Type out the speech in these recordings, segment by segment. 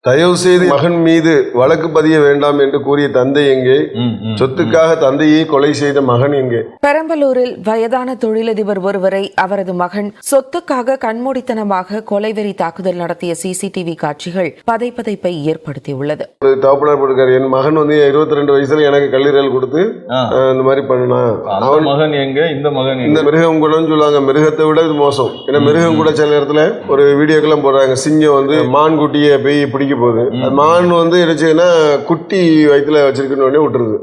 தயவு செய்து மகன் மீது வழக்கு பதிய வேண்டாம் என்று கூறிய தந்தை எங்கே? சொத்துக்காக தந்தையை கொலை செய்த மகன் எங்கே? பெரம்பலூரில் வயதான தொழிலதிபர் ஒருவரை அவரது மகன் சொத்துக்காக கண்மூடித்தனமாக கொலைவெறி தாக்குதல் நடத்திய சிசிடிவி காட்சிகள் பதைப்பதைப்பை ஏற்படுத்தியுள்ளது. ஒரு தகப்பனார் போட்டிருக்காரு, என் மகன் 22 வயசுல எனக்கு கல்லீரல் கொடுத்து இந்த மாதிரி பண்ணலாம். அவன் மகன் எங்க? இந்த மகன் இந்த மிருகம் கூட சொல்லுவாங்க, மிருகத்தை விட இது மோசம். ஏன்னா மிருகம் கூட சில நேரத்துல ஒரு வீடியோக்கெல்லாம் போடுறாங்க, சிங்கம் மான் குட்டியை போய் பிடிக்க போகுது, மான் என்னச்சுன்னா குட்டி வயிற்றுல வச்சிருக்கணும் விட்டுருது.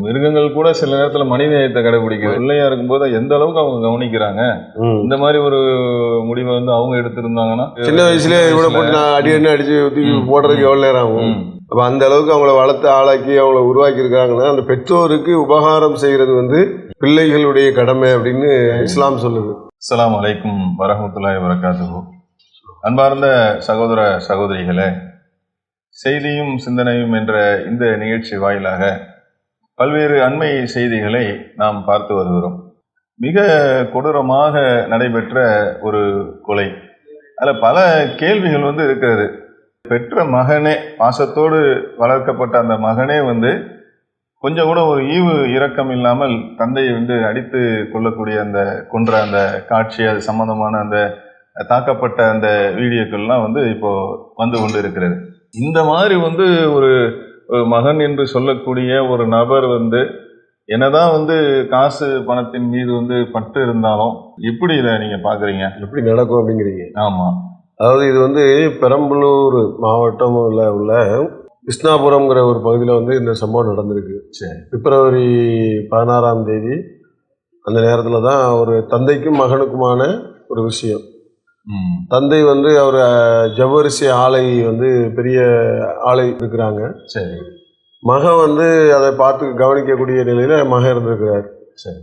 மிருகங்கள் கூட சில நேரத்துல மனித நேயத்தை கடைபிடிக்குது. பிள்ளையா இருக்கும்போது எந்த அளவுக்கு அவங்க கவனிக்கிறாங்க. இந்த மாதிரி ஒரு முடிவை அவங்க எடுத்திருந்தாங்கன்னா சின்ன வயசுல இவ்வளவு போட்டு நான் அடி அடிச்சு போடுறதுக்கு எவ்வளவு நேரம் ஆகும்? அப்ப அந்த அளவுக்கு அவங்கள வளர்த்து ஆளாக்கி அவங்கள உருவாக்கி இருக்காங்கன்னா அந்த பெற்றோருக்கு உபகாரம் செய்யறது பிள்ளைகளுடைய கடமை அப்படின்னு இஸ்லாம் சொல்லுது. அஸ்ஸலாமு அலைக்கும் வரஹ்மத்துல்லாஹி வபரகாத்துஹு. அன்பார்ந்த சகோதர சகோதரிகளே, செய்தியும் சிந்தனையும் என்ற இந்த நிகழ்ச்சி வாயிலாக பல்வேறு அண்மை செய்திகளை நாம் பார்த்து வருகிறோம். மிக கொடூரமாக நடைபெற்ற ஒரு கொலை. அதில் பல கேள்விகள் இருக்கிறது. பெற்ற மகனே, பாசத்தோடு வளர்க்கப்பட்ட அந்த மகனே கொஞ்சம் கூட ஒரு ஈவு இரக்கம் இல்லாமல் தந்தையை அடித்து கொள்ளக்கூடிய அந்த கொன்ற அந்த காட்சி, அது சம்பந்தமான அந்த தாக்கப்பட்ட அந்த வீடியோக்கள்லாம் இப்போ வந்து கொண்டு இருக்கிறது. இந்த மாதிரி ஒரு மகன் என்று சொல்லக்கூடிய ஒரு நபர் என்னதான் காசு பணத்தின் மீது பற்று இருந்தாலும் எப்படி இதை நீங்க பாக்குறீங்க? எப்படி நடக்கும் அப்படிங்கிறீங்க? ஆமா, அதாவது இது பெரம்பலூர் மாவட்டம் உள்ள கிருஷ்ணாபுரம்ங்கிற ஒரு பகுதியில் இந்த சம்பவம் நடந்திருக்கு. பிப்ரவரி 16ஆம் தேதி அந்த நேரத்தில் தான் ஒரு தந்தைக்கும் மகனுக்குமான ஒரு விஷயம். தந்தை அவர் ஜவ்வரிசி ஆலை பெரிய ஆலை இருக்கிறாங்க. சரி. மகன் அதை பார்த்து கவனிக்கக்கூடிய நிலையில மகன் இருந்திருக்கிறார். சரி.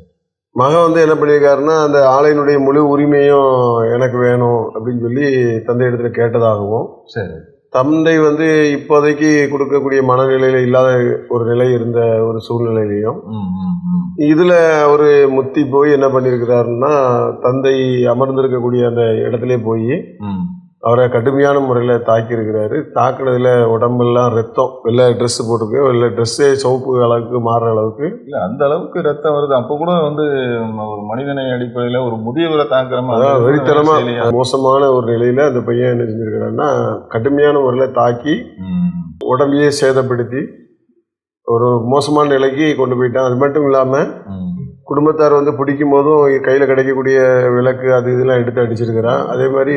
மகன் என்ன பண்ணியிருக்காருன்னா, அந்த ஆலையினுடைய முழு உரிமையும் எனக்கு வேணும் அப்படின்னு சொல்லி தந்தை இடத்துல கேட்டதாகவும், சரி, தந்தை இப்போதைக்கு கொடுக்கக்கூடிய மனநிலையில இல்லாத ஒரு நிலை இருந்த ஒரு சூழ்நிலையிலையும் இதுல ஒரு முத்தி போய் என்ன பண்ணிருக்கிறாருன்னா, தந்தை அமர்ந்திருக்கக்கூடிய அந்த இடத்துல போய் அவரை கடுமையான முறையில தாக்கி இருக்கிறாரு. தாக்குனதுல உடம்பெல்லாம் ரத்தம், வெள்ளை ட்ரெஸ் போட்டுருக்கு, வெள்ளை ட்ரெஸ்ஸே சோப்பு அளவுக்கு மாறுற அளவுக்கு இல்ல, அந்த அளவுக்கு ரத்தம் வருது. அப்ப கூட ஒரு மனிதனை அடிப்படையில ஒரு முதியவரை தாக்குற மாதிரி வெறித்தனமா மோசமான ஒரு நிலையில அந்த பையன் என்ன செஞ்சிருக்கிறான்னா, கடுமையான முறையில தாக்கி உடம்பையே சேதப்படுத்தி ஒரு மோசமான நிலைக்கு கொண்டு போயிட்டான். அது மட்டும் இல்லாம குடும்பத்தார் பிடிக்கும் போதும் கையில கிடைக்கக்கூடிய விளக்கு அது இதெல்லாம் எடுத்து அடிச்சிருக்கிறான். அதே மாதிரி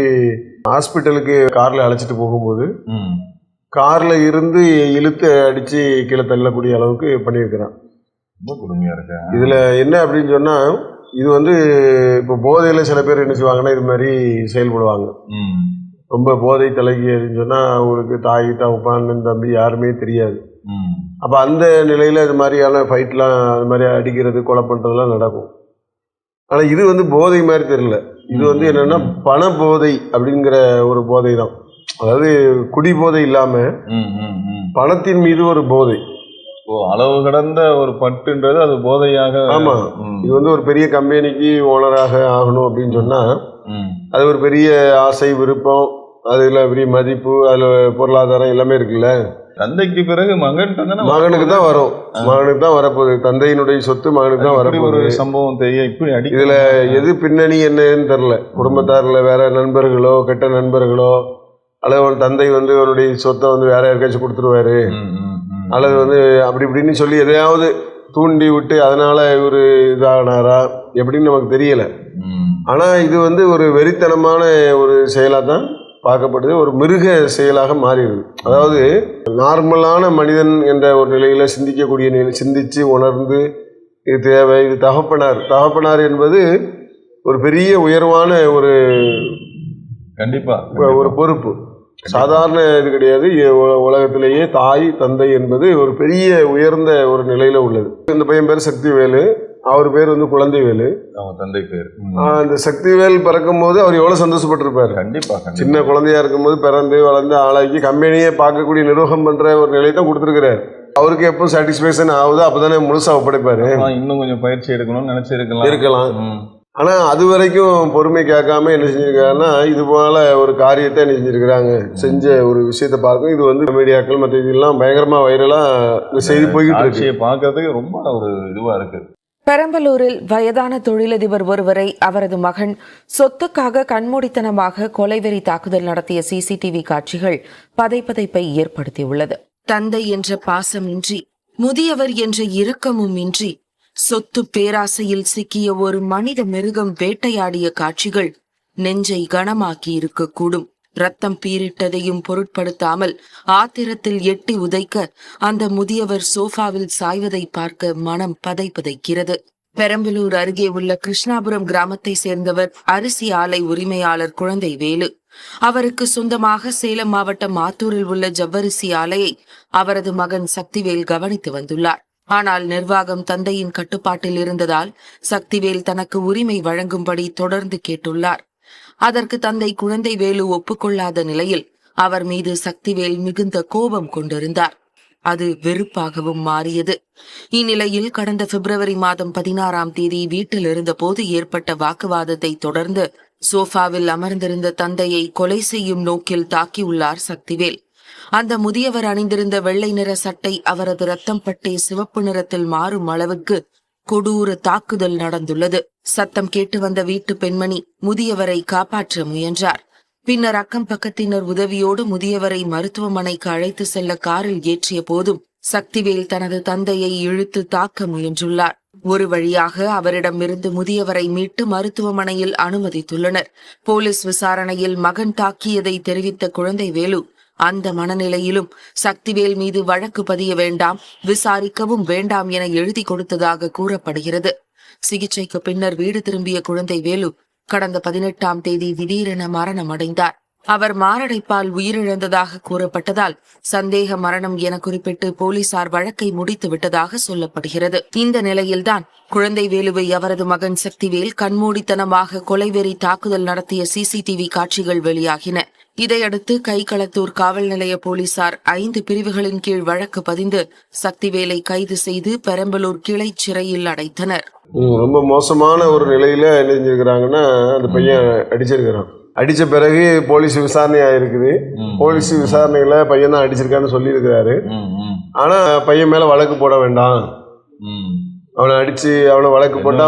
ஹாஸ்பிட்டலுக்கு கார்ல அழைச்சிட்டு போகும்போது கார்ல இருந்து இழுத்து அடிச்சு கீழே தள்ளக்கூடிய அளவுக்கு பண்ணியிருக்கிறான். இதுல என்ன அப்படின்னு சொன்னா, இது இப்போ போதையில சில பேர் என்ன செய்வாங்கன்னா இது மாதிரி செயல்படுவாங்க. ரொம்ப போதை தலைக்கு சொன்னா அவங்களுக்கு தாய் தகப்பன் தம்பி யாருமே தெரியாது. அப்ப அந்த நிலையில இது மாதிரியான ஃபைட்லாம் அது மாதிரி அடிக்கிறது கொலை பண்றதுலாம் நடக்கும். ஆனா இது போதை மாதிரி தெரியல. இது என்னன்னா பண போதை அப்படிங்கிற ஒரு போதை தான். அதாவது குடி போதை இல்லாம பணத்தின் மீது ஒரு போதை. அளவு கடந்த ஒரு பட்டுன்றது அது போதையாக. ஆமா, இது ஒரு பெரிய கம்பெனிக்கு ஓனராக ஆகணும் அப்படின்னு சொன்னா அது ஒரு பெரிய ஆசை, விருப்பம், அதுல பெரிய மதிப்பு, அதுல பொருளாதாரம் எல்லாமே இருக்குல்ல. தந்தைக்கு பிறகு மகனுக்கு தான் வரும், மகனுக்கு தான் வரப்போகுது. தந்தையினுடைய சொத்து மகனுக்கு தான் வரப்போகுது. ஒரு சம்பவம் தெரியும். இப்படி இதுல எது பின்னணி என்னன்னு தெரியல. குடும்பத்தார்ல வேற நண்பர்களோ கெட்ட நண்பர்களோ, அல்லது தந்தை அவருடைய சொத்தை வேற யாருக்காச்சும் கொடுத்துருவாரு, அல்லது அப்படி இப்படின்னு சொல்லி எதையாவது தூண்டி விட்டு அதனால இவரு இதானாரா எப்படின்னு நமக்கு தெரியல. ஆனா இது ஒரு வெறித்தனமான ஒரு செயலா தான் பார்க்கப்படுது. ஒரு மிருக செயலாக மாறிடுது. அதாவது நார்மலான மனிதன் என்ற ஒரு நிலையில சிந்திக்கக்கூடிய நிலை, சிந்திச்சு உணர்ந்து இது தேவை, இது தகப்பனார் என்பது ஒரு பெரிய உயர்வான ஒரு கண்டிப்பா ஒரு பொறுப்பு. சாதாரண இது கிடையாது. உலகத்திலேயே தாய் தந்தை என்பது ஒரு பெரிய உயர்ந்த ஒரு நிலையில உள்ளது. இந்த பையன் பேர் சக்திவேலு, அவர் பேர் குழந்தைவேலு, தந்தை பேர். அந்த சக்திவேல் பிறக்கும் போது அவர் எவ்வளவு சந்தோஷப்பட்டிருப்பாரு. கண்டிப்பா. சின்ன குழந்தையா இருக்கும் போது பிறந்து வளர்ந்து ஆளாக்கி கம்பெனியே பார்க்கக்கூடிய நிர்வாகம் பண்ற ஒரு நிலையை தான் கொடுத்துருக்கிறாரு. அவருக்கு எப்போ சாட்டிஸ்பேக்ஷன் ஆகுதோ அப்பதானே முழுசா ஒப்படைப்பாரு. இன்னும் கொஞ்சம் பயிற்சி எடுக்கணும்னு நினைச்சிருக்கலாம். இருக்கலாம். ஆனா அது வரைக்கும் பொறுமை கேட்காம என்ன செஞ்சிருக்காங்கன்னா இது போல ஒரு காரியத்தை என்ன செஞ்சிருக்கிறாங்க, செஞ்ச ஒரு விஷயத்தை பார்க்கும். இது வந்து மீடியாக்கள் மற்ற இதெல்லாம் பயங்கரமா வைரலா இந்த செய்தி போய்கிட்டு இருக்கு. காட்சியை பார்க்கறதுக்கு ரொம்ப ஒரு இதுவா இருக்கு. பெரம்பலூரில் வயதான தொழிலதிபர் ஒருவரை அவரது மகன் சொத்துக்காக கண்மூடித்தனமாக கொலைவெறி தாக்குதல் நடத்திய சிசிடிவி காட்சிகள் பதைப்பதைப்பை ஏற்படுத்தியுள்ளது. தந்தை என்ற பாசமின்றி, முதியவர் என்ற இரக்கமும் இன்றி, சொத்து பேராசையில் சிக்கிய ஒரு மனித மிருகம் வேட்டையாடிய காட்சிகள் நெஞ்சை கனமாக்கி இருக்கக்கூடும். ரத்தம் பீரிட்டதையும் பொருட்படுத்தாமல் ஆத்திரத்தில் எட்டி உதைக்க அந்த முதியவர் சோஃபாவில் சாய்வதை பார்க்க மனம் பதைப்பதைக்கிறது. பெரம்பலூர் அருகே உள்ள கிருஷ்ணாபுரம் கிராமத்தை சேர்ந்தவர் அரிசி ஆலை உரிமையாளர் குழந்தை வேலு. அவருக்கு சொந்தமாக சேலம் மாவட்டம் ஆத்தூரில் உள்ள ஜவ்வரிசி ஆலையை அவரது மகன் சக்திவேல் கவனித்து வந்துள்ளார். ஆனால் நிர்வாகம் தந்தையின் கட்டுப்பாட்டில் இருந்ததால் சக்திவேல் தனக்கு உரிமை வழங்கும்படி தொடர்ந்து கேட்டுள்ளார். அதற்கு தந்தை குழந்தை வேலு ஒப்புக்கொள்ளாத நிலையில் அவர் மீது சக்திவேல் மிகுந்த கோபம் கொண்டிருந்தார். அது வெறுப்பாகவும் மாறியது. இந்நிலையில் கடந்த பிப்ரவரி மாதம் 16ஆம் தேதி வீட்டில் இருந்த போது ஏற்பட்ட வாக்குவாதத்தை தொடர்ந்து சோஃபாவில் அமர்ந்திருந்த தந்தையை கொலை செய்யும் நோக்கில் தாக்கியுள்ளார் சக்திவேல். அந்த முதியவர் அணிந்திருந்த வெள்ளை நிற சட்டை அவரது ரத்தம் பட்டே சிவப்பு நிறத்தில் மாறும் அளவுக்கு கொடூர தாக்குதல் நடந்துள்ளது. சத்தம் கேட்டு வந்த வீட்டு பெண்மணி முதியவரை காப்பாற்ற முயன்றார். பின்னர் அக்கம் பக்கத்தினர் உதவியோடு முதியவரை மருத்துவமனைக்கு அழைத்து செல்ல காரில் ஏற்றிய போதும் சக்திவேல் தனது தந்தையை இழுத்து தாக்க முயன்றுள்ளார். ஒரு வழியாக அவரிடமிருந்து முதியவரை மீட்டு மருத்துவமனையில் அனுமதித்துள்ளனர். போலீஸ் விசாரணையில் மகன் தாக்கியதை தெரிவித்த குழந்தை வேலு அந்த மனநிலையிலும் சக்திவேல் மீது வழக்கு பதிய வேண்டாம், விசாரிக்கவும் வேண்டாம் என எழுதி கொடுத்ததாக கூறப்படுகிறது. சிகிச்சைக்கு பின்னர் வீடு திரும்பிய குழந்தை வேலு கடந்த 18ஆம் தேதி திடீரென மரணம் அடைந்தார். அவர் மாரடைப்பால் உயிரிழந்ததாக கூறப்பட்டதால் சந்தேக மரணம் என குறிப்பிட்டு போலீசார் வழக்கை முடித்து விட்டதாக சொல்லப்படுகிறது. இந்த நிலையில்தான் குழந்தை வேலுவை அவரது மகன் சக்திவேல் கண்மூடித்தனமாக கொலைவெறி தாக்குதல் நடத்திய சிசிடிவி காட்சிகள் வெளியாகின. இதையடுத்து கைகளத்தூர் காவல் நிலைய போலீசார் 5 பிரிவுகளின் கீழ் வழக்கு பதிந்து சக்திவேலை கைது செய்து பெரம்பலூர் கிளை சிறையில் அடைத்தனர். ரொம்ப மோசமான ஒரு நிலையில என்ன செஞ்சிருக்கிறாங்கன்னா அந்த பையன் அடிச்சிருக்கிறான். அடிச்ச பிறகு போலீஸ் விசாரணை ஆயிருக்குது. போலீஸ் விசாரணையில பையன் தான் அடிச்சிருக்கான்னு சொல்லி இருக்கிறாரு. ஆனா பையன் மேல வழக்கு போட வேண்டாம், அவனை அடிச்சு அவனை வழக்கு போட்டா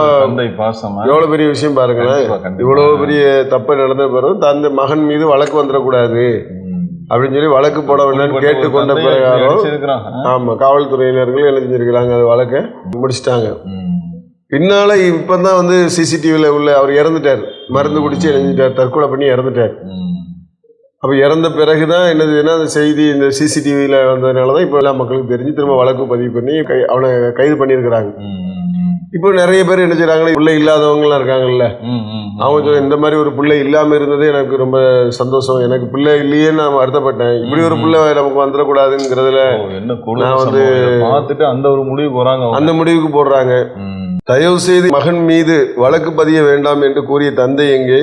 எவ்வளவு பெரிய விஷயம் பாருங்களேன். இவ்வளவு பெரிய தப்பு நடந்த பிறகு தந்தை மகன் மீது வழக்கு வந்துடக்கூடாது அப்படின்னு சொல்லி வழக்கு போட வேண்டாம்னு கேட்டுக்கொண்ட பிரகாரம் ஆமா காவல்துறையினர்கள் என்ன செஞ்சிருக்கிறாங்க, அது வழக்கை முடிச்சிட்டாங்க. பின்னால இப்பதான் வந்து சிசிடிவில உள்ள அவர் இறந்துட்டார், மருந்து குடிச்சு எழுந்துட்டார், தற்கொலை பண்ணி இறந்துட்டார். அப்ப இறந்த பிறகுதான் என்னதுன்னா அந்த செய்தி இந்த சிசிடிவில வந்ததுனாலதான் இப்ப எல்லா மக்களுக்கும் தெரிஞ்சு திரும்ப வழக்கு பதிவு பண்ணி அவனை கைது பண்ணியிருக்கிறாங்க. இப்போ நிறைய பேர் என்ன செய்யறாங்க, பிள்ளை இல்லாதவங்க எல்லாம் இருக்காங்கல்ல, அவங்க இந்த மாதிரி ஒரு பிள்ளை இல்லாம இருந்தது எனக்கு ரொம்ப சந்தோஷம், எனக்கு பிள்ளை இல்லையே நான் வருத்தப்பட்டேன், இப்படி ஒரு பிள்ளை நமக்கு வந்துடக்கூடாதுங்கிறதுல நான் வந்து பார்த்துட்டு அந்த முடிவுக்கு போடுறாங்க. தயவு செய்து மகன் மீது வழக்கு பதிய வேண்டாம் என்று கூறிய தந்தை எங்கே,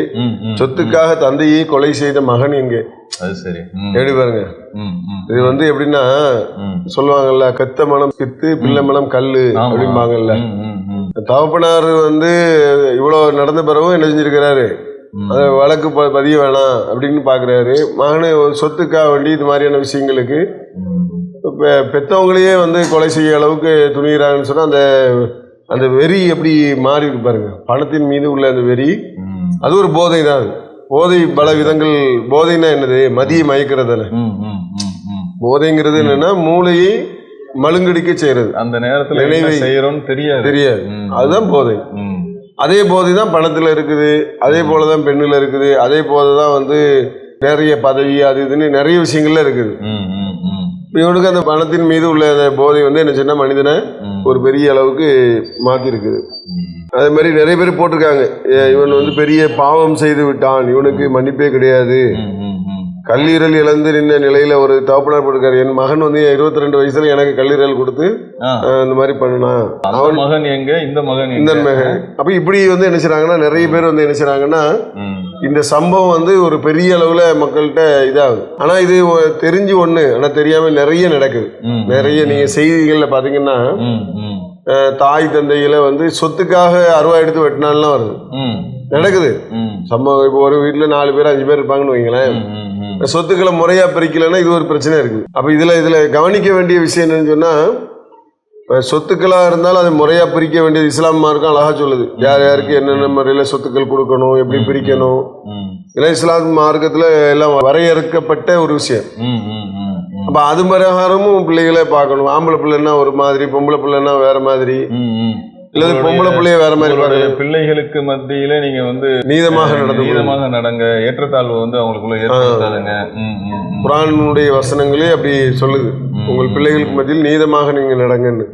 சொத்துக்காக தந்தையை கொலை செய்த மகன் எங்கே? அது சரி, எப்படி பாருங்க. இது வந்து எப்படின்னா சொல்லுவாங்கல்ல, கத்த மனம் பித்து பிள்ளை மனம் கல்லு அப்படிம்பாங்கல்ல. தகப்பனார் வந்து இவ்வளவு நடந்த பிறகும் என்ன செஞ்சிருக்கிறாரு, வழக்கு பதிய வேணாம் அப்படின்னு பாக்குறாரு. மகனு சொத்துக்காக வேண்டி இது மாதிரியான விஷயங்களுக்கு பெத்தவங்களையே வந்து கொலை செய்ய அளவுக்கு துணிகிறாங்கன்னு சொன்னா அந்த வெறி எப்படி மாறி இருக்கு பாருங்க. பணத்தின் மீது உள்ள அந்த வெறி அது ஒரு போதை தான். போதை பல விதங்கள். போதைன்னா என்னது, மதிய மயக்கிறதுல. போதைங்கிறது என்னன்னா மூளையை மழுங்கடிக்க செய்யறது, அந்த நேரத்துல நினைவை தெரியாது, அதுதான் போதை. அதே போதை தான் பணத்துல இருக்குது, அதே போலதான் பெண்ணுல இருக்குது, அதே போலதான் வந்து நிறைய பதவி அது இதுன்னு நிறைய விஷயங்கள்ல இருக்குது. இவனுக்கு அந்த பணத்தின் மீது உள்ள போதை வந்து என்ன சொன்னா மனிதனை ஒரு பெரிய அளவுக்கு மாத்தி இருக்குது. அதே மாதிரி நிறைய பேர் போட்டிருக்காங்க, இவன் வந்து பெரிய பாவம் செய்து விட்டான், இவனுக்கு மன்னிப்பே கிடையாது. கல்லீரல் இழந்து நின்ற நிலையில ஒரு தகப்பனார் போட்டிருக்காரு, என் மகன் வந்து 22 வயசுல எனக்கு கல்லீரல் கொடுத்து இந்த மாதிரி பண்ணலாம், அவன் மகன் எங்க, இந்த மகன். அப்ப இப்படி வந்து என்ன செய்றாங்கன்னா நிறைய பேர் வந்து என்ன செய்றாங்கன்னா இந்த சம்பவம் வந்து ஒரு பெரிய அளவுல மக்கள்கிட்ட இதாகுது. ஆனா இது தெரிஞ்சு ஒண்ணு, ஆனா தெரியாம நிறைய நடக்குது. நிறைய நீங்க செய்திகள்ல பாத்தீங்கன்னா தாய் தந்தையில வந்து சொத்துக்காக அருவா எடுத்து வெட்டினாலாம் வருது, நடக்குது சம்பவம். இப்போ ஒரு வீட்டுல 4 பேர் 5 பேர் இருப்பாங்கன்னு வைங்களேன், சொத்துக்களை முறையா பிரிக்கலன்னா இது ஒரு பிரச்சனை இருக்குது. அப்ப இதுல கவனிக்க வேண்டிய விஷயம் என்னன்னு சொன்னா, சொத்துக்களா இருந்தாலும் அதை முறையா பிரிக்க வேண்டியது இஸ்லாம் மார்க்கம் அழகா சொல்லுது. யார் யாருக்கு என்னென்ன முறையில சொத்துக்கள் கொடுக்கணும், எப்படி பிரிக்கணும். ஏன்னா இஸ்லாம் மார்க்கத்துல எல்லாம் வரையறுக்கப்பட்ட ஒரு விஷயம். அப்ப அது பிரகாரமும் பிள்ளைகளே பார்க்கணும். ஆம்பளை பிள்ளைன்னா ஒரு மாதிரி, பொம்பளை பிள்ளைன்னா வேற மாதிரி, இல்லது பொம்பளை பிள்ளைய வேற மாதிரி பார்க்கணும். பிள்ளைகளுக்கு மத்தியில நீங்க வந்து நீதமாக நடங்க, ஏற்றத்தாழ்வு வந்து அவங்களுக்குள்ள ஏற்படுத்தாதுங்க. குர்ஆனுடைய வசனங்களே அப்படி சொல்லுது, உங்கள் பிள்ளைகளுக்கு மத்தியில் நீதமாக நீங்க நடங்கன்னு.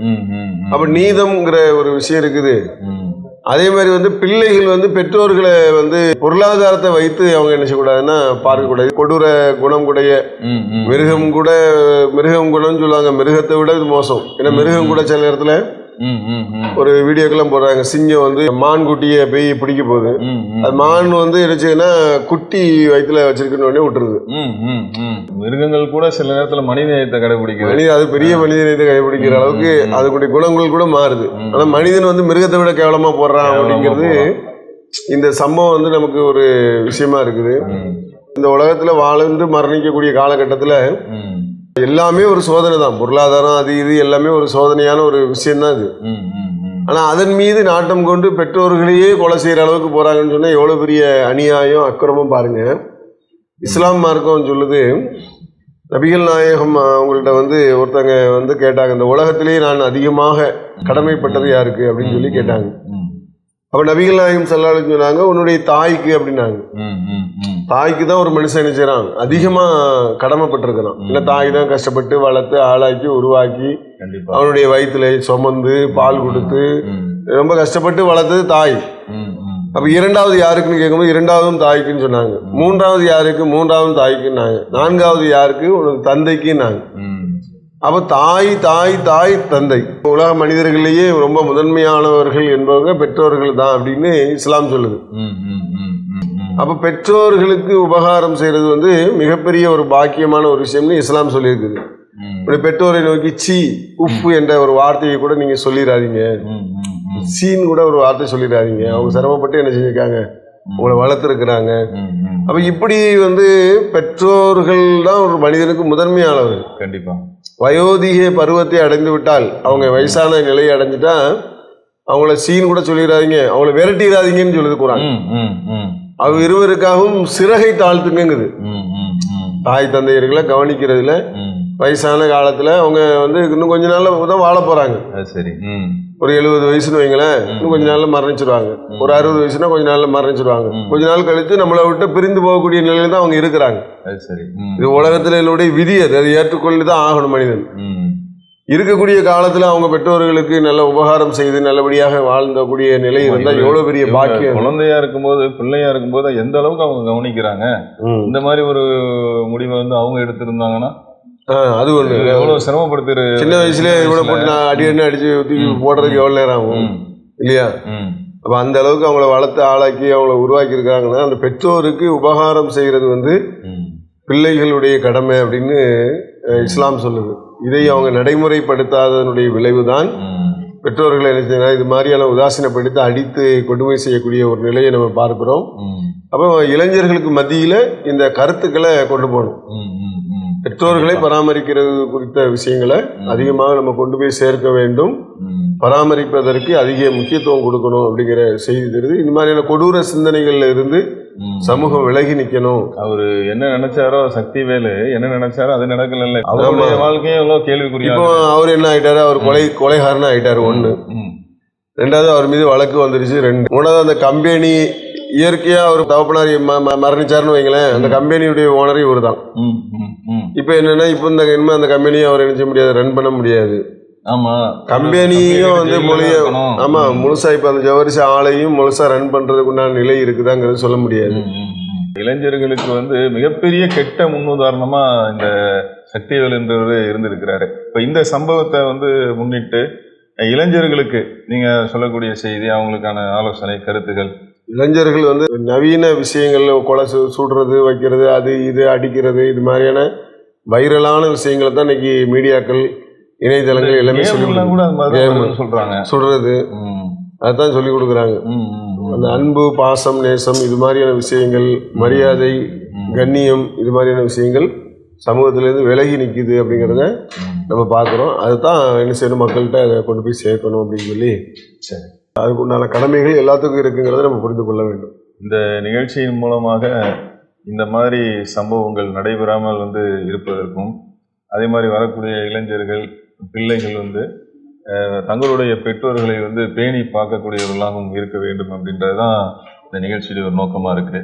அப்ப நீதம்ங்கிற ஒரு விஷயம் இருக்குது. அதே மாதிரி வந்து பிள்ளைகள் வந்து பெற்றோர்களை வந்து பொருளாதாரத்தை வைத்து அவங்க என்ன செய்யக்கூடாதுன்னா பார்க்கக்கூடாது. கொடூர குணம் கூடைய மிருகம் குணம்னு சொல்லுவாங்க. மிருகத்தை விட இது மோசம். ஏன்னா மிருகம் கூட சில நேரத்துல ஒரு வீடியோக்கெல்லாம் போடுறாங்க, சிங்கம் வந்து மான் குட்டியை போய் பிடிக்க போகுது. அது மான் வந்து என்னச்சுன்னா குட்டி வயிற்றுல வச்சிருக்குன்னு உடனே விட்டுருது. மிருகங்கள் கூட சில நேரத்துல மனித நேயத்தை கடைபிடிக்கிறது. அது பெரிய மனித நேயத்தை கடைபிடிக்கிற அளவுக்கு அதுக்குடைய குணங்கள் கூட மாறுது. ஆனா மனிதன் வந்து மிருகத்தை விட கேவலமா போடுறான் அப்படிங்கிறது இந்த சம்பவம் வந்து நமக்கு ஒரு விஷயமா இருக்குது. இந்த உலகத்துல வாழ்ந்து மரணிக்கக்கூடிய காலகட்டத்துல எல்லாமே ஒரு சோதனை தான். பொருளாதாரம் அது இது எல்லாமே ஒரு சோதனையான ஒரு விஷயம் தான் இது. ஆனா அதன் மீது நாட்டம் கொண்டு பெற்றோர்களையே கொலை செய்யற அளவுக்கு போறாங்கன்னு சொன்னா எவ்வளவு பெரிய அநியாயம், அக்கிரமம் பாருங்க. இஸ்லாம் மார்க்கம் சொல்லுது, நபிகள் நாயகம் அவங்கள்ட்ட வந்து ஒருத்தங்க வந்து கேட்டாங்க, இந்த உலகத்திலேயே நான் அதிகமாக கடமைப்பட்டது யாருக்கு அப்படின்னு சொல்லி கேட்டாங்க. அப்ப நபிகள் நாயகம் ஸல்லல்லாஹு அலைஹி வஸல்லம் சொன்னாங்க, உன்னுடைய தாய்க்கு அப்படின்னாங்க. தாய்க்கு தான் ஒரு மனுஷன் என்ன செய்யறான், அதிகமா கடமைப்பட்டிருக்கிறான். இல்லை தாய் தான் கஷ்டப்பட்டு வளர்த்து ஆளாக்கி உருவாக்கி அவனுடைய வயிற்றுல சுமந்து பால் கொடுத்து ரொம்ப கஷ்டப்பட்டு வளர்த்தது தாய். அப்ப இரண்டாவது யாருக்குன்னு கேட்கும்போது இரண்டாவதும் தாய்க்குன்னு சொன்னாங்க. மூன்றாவது யாருக்கு, மூன்றாவதும் தாய்க்குன்னாங்க. நான்காவது யாருக்கு, உனக்கு தந்தைக்குன்னாங்க. அப்ப தாய் தாய் தாய் தந்தை, உலக மனிதர்களிலேயே ரொம்ப முதன்மையானவர்கள் என்பவங்க பெற்றோர்கள் தான் அப்படின்னு இஸ்லாம் சொல்லுது. அப்ப பெற்றோர்களுக்கு உபகாரம் செய்யறது வந்து மிகப்பெரிய ஒரு பாக்கியமான ஒரு விஷயம்னு இஸ்லாம் சொல்லியிருக்குது. பெற்றோரை நோக்கி சி உப்பு என்ற ஒரு வார்த்தையை கூட நீங்க சொல்லிடாதீங்க, சீன் கூட ஒரு வார்த்தை சொல்லிடாதீங்க. அவங்க சிரமப்பட்டு என்ன செஞ்சிருக்காங்க, உங்களை வளர்த்துருக்கிறாங்க. அப்ப இப்படி வந்து பெற்றோர்கள் தான் ஒரு மனிதனுக்கு முதன்மையானவர்கள். கண்டிப்பா வயோதிக பருவத்தை அடைந்து விட்டால், அவங்க வயசான நிலையை அடைஞ்சிட்டா அவங்கள சீன் கூட சொல்லிடாதீங்க, அவங்கள விரட்டிடாதீங்கன்னு சொல்லுது குர்ஆன். அவங்க இருவருக்காகவும் சிறகை தாழ்த்துங்குது. தாய் தந்தையர்களை கவனிக்கிறதுல வயசான காலத்துல அவங்க வந்து இன்னும் கொஞ்ச நாள்ல தான் வாழ போறாங்க. சரி, ஒரு 70 வயசுன்னு வைங்களேன், இன்னும் கொஞ்ச நாள்ல மரணிச்சிருவாங்க. ஒரு 60 வயசுனா கொஞ்ச நாள்ல மரணிச்சிருவாங்க. கொஞ்ச நாள் கழித்து நம்மளை விட்டு பிரிந்து போகக்கூடிய நிலையில தான் அவங்க இருக்கிறாங்க. இது உலகத்தினுடைய விதி. அதை ஏற்றுக்கொண்டுதான் ஆகணும் மனிதன். இருக்கக்கூடிய காலத்துல அவங்க பெற்றோர்களுக்கு நல்ல உபகாரம் செய்து நல்லபடியாக வாழ்ந்தக்கூடிய நிலை இருந்தா எவ்வளவு பெரிய பாக்கியம். குழந்தையா இருக்கும்போது, பிள்ளையா இருக்கும்போது எந்த அளவுக்கு அவங்க கவனிக்கிறாங்க. இந்த மாதிரி ஒரு முடிவை வந்து அவங்க எடுத்திருந்தாங்கன்னா அது ஒண்ணு எவ்வளவு சிரமப்படுத்துற. சின்ன வயசுல இவ்வளவு போட்டு நான் அடிச்சு தூக்கி போடுறதுக்கு எவ்வளவு நேரம் ஆகும் இல்லையா? அப்ப அந்த அளவுக்கு அவங்கள வளர்த்து ஆளாக்கி அவங்கள உருவாக்கி இருக்காங்கன்னா அந்த பெற்றோருக்கு உபகாரம் செய்யறது வந்து பிள்ளைகளுடைய கடமை அப்படின்னு இஸ்லாம் சொல்லுது. இதை அவங்க நடைமுறைப்படுத்தாததனுடைய விளைவுதான் பெற்றோர்களை என்ன செய்யணும், இது மாதிரியான உதாசீனப்படுத்தி அடித்து கொடுமை செய்யக்கூடிய ஒரு நிலையை நம்ம பார்க்கிறோம். அப்போ இளைஞர்களுக்கு மத்தியில இந்த கருத்துக்களை கொண்டு போகணும். பெற்றோர்களை பராமரிக்கிறது குறித்த விஷயங்களை அதிகமாக நம்ம கொண்டு போய் சேர்க்க வேண்டும். பராமரிப்பதற்கு அதிக முக்கியத்துவம் கொடுக்கணும் அப்படிங்கிற செய்தி தெரியுது. இந்த மாதிரியான கொடூர சிந்தனைகள்ல இருந்து சமூகம் விலகி நிக்கணும். அவரு என்ன நினைச்சாரோ, சக்திவேலு என்ன நினைச்சாரோ அது நடக்கல. அவருடைய வாழ்க்கையும் எவ்வளவு கேள்விக்குரிய. இப்போ அவர் என்ன ஆயிட்டாரு, அவர் கொலைகாரனா ஆயிட்டாரு. ஒண்ணு. ரெண்டாவது அவர் மீது வழக்கு வந்துருச்சு. 2. மூணாவது அந்த கம்பெனி இயற்கையா ஒரு தவப்பனாரி மரணிச்சாருன்னு வைங்களேன், அந்த கம்பெனியுடைய ஓனரே இவர் தான். இப்ப என்னன்னா, இப்ப இந்த அந்த கம்பெனியை அவர் என்ன செய்ய முடியாது, ரன் பண்ண முடியாது. ஆமா, கம்பெனியும் வந்து ஆமா முழுசா இப்ப அந்த ஜவரிச ஆலையும் முழுசா ரன் பண்றதுக்கு உண்டான நிலை இருக்குதாங்கிறது சொல்ல முடியாது. இளைஞர்களுக்கு வந்து மிகப்பெரிய கெட்ட முன்னுதாரணமா இந்த சக்திவேல் என்றவர் இருந்திருக்கிறாரு. இப்ப இந்த சம்பவத்தை வந்து முன்னிட்டு இளைஞர்களுக்கு நீங்க சொல்லக்கூடிய செய்தி, அவங்களுக்கான ஆலோசனை கருத்துகள். இளைஞர்கள் வந்து நவீன விஷயங்கள்ல கொலை சுடுறது வைக்கிறது, அது இது அடிக்கிறது, இது மாதிரியான வைரலான விஷயங்களை தான் இன்னைக்கு மீடியாக்கள் இணையதளங்கள் எல்லாமே சொல்லி கூட அது மாதிரி தான் வருதுன்னு சொல்றாங்க. சொல்றது அதுதான் சொல்லி கொடுக்குறாங்க. அந்த அன்பு, பாசம், நேசம் இது மாதிரியான விஷயங்கள், மரியாதை, கண்ணியம் இது மாதிரியான விஷயங்கள் சமூகத்திலேருந்து விலகி நிற்குது அப்படிங்கிறத நம்ம பார்க்குறோம். அதுதான் என்ன செய்யணும், மக்கள்கிட்ட அதை கொண்டு போய் சேர்க்கணும் அப்படின்னு சொல்லி சரி, அதுக்குண்டான கடமைகள் எல்லாத்துக்கும் இருக்குங்கிறத நம்ம புரிந்து கொள்ள வேண்டும். இந்த நிகழ்ச்சியின் மூலமாக இந்த மாதிரி சம்பவங்கள் நடைபெறாமல் இருப்பதற்கும், அதே மாதிரி வரக்கூடிய இளைஞர்கள், பிள்ளைகள் தங்களுடைய பெற்றோர்களை பேணி பார்க்கக்கூடியவர்களாகவும் இருக்க வேண்டும் அப்படின்றது தான் இந்த நிகழ்ச்சியில் ஒரு நோக்கமாக இருக்கு.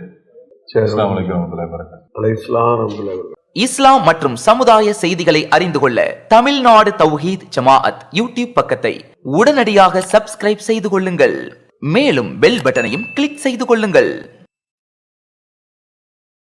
அஸ்ஸலாமு அலைக்கும் வரஹ்மத்துல்லாஹி வபரகாத்துஹு. இஸ்லாம் மற்றும் சமுதாய செய்திகளை அறிந்து கொள்ள தமிழ்நாடு தௌஹீத் ஜமாஅத் யூடியூப் பக்கத்தை உடனடியாக சப்ஸ்கிரைப் செய்து கொள்ளுங்கள். மேலும் பெல் பட்டனையும் கிளிக் செய்து கொள்ளுங்கள்.